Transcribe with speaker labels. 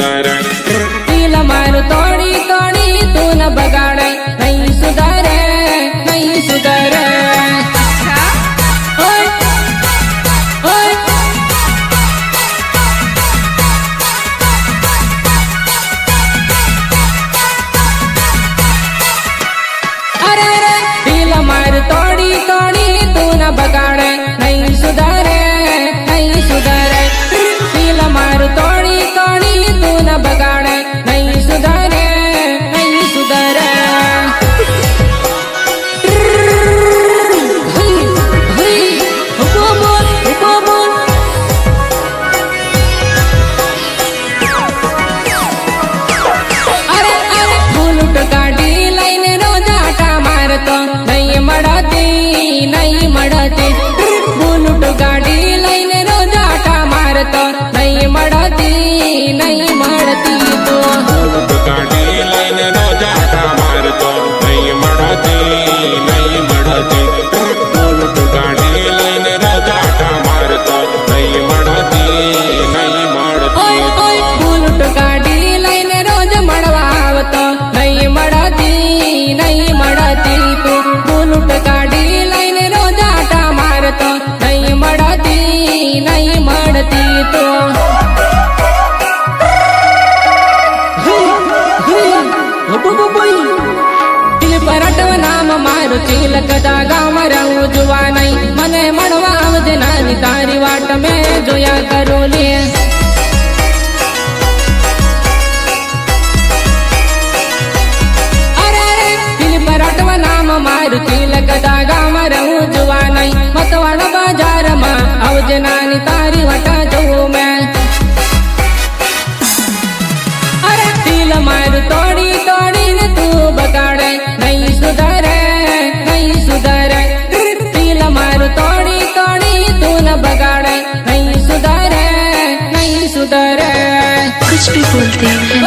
Speaker 1: सुधारे
Speaker 2: दिल मारू तोड़ी तोड़ी तू न बगाड़े नहीं सुधारे नहीं सुधारे ओए ओए अरे अरे दिल मारू तोड़ी तोड़ी तू न बगाड़े नहीं सुधारे नहीं सुधारे दिल मारू तोड़ी तोड़ी तू न बगाड़े नहीं सुधारे नहीं सुधारे अरे अरे बुलट गाड़ी लઈને रोज आटा मारतो नहीं मड़ती नहीं मड़ती बुलट गाड़ी लઈને रोज आटा मारतो नहीं मड़ती नहीं मड़ती तो
Speaker 1: बुलट गाड़ी लઈને रोज आटा मारतो नहीं मड़ती नहीं मड़ती बुलट गाड़ी लઈને रोज आटा मारतो नहीं मड़ती नहीं मड़ती
Speaker 2: ओए ओए बुलट गाड़ी लઈને रोज मड़वा आवतो नहीं मड़ती नहीं मड़ती तू बुलट गाड़ी लઈને रोज आटा मारतो नहीं मड़ती नहीं मड़ती तो दिल पर अटव नाम मारू चिलकता गाम रहूं जुवा नहीं मने मड़वा आवजे नानी तारी वाट में जोया करो ले अरे अरे दिल पर अटव नाम मारू चिलकता गाम रहूं जुवा नहीं मतवाड़ा बाजार में आवजे नानी तारी वाट जो मैं अरे दिल मारू तोड़ी तोड़ी ने तू बगाड़े नहीं सुधारे नहीं सुधारे दिल मारू तोड़ी तोड़ी तू न बगाड़े नहीं सुधारे नहीं सुधारे
Speaker 3: कुछ भी बोलते हैं।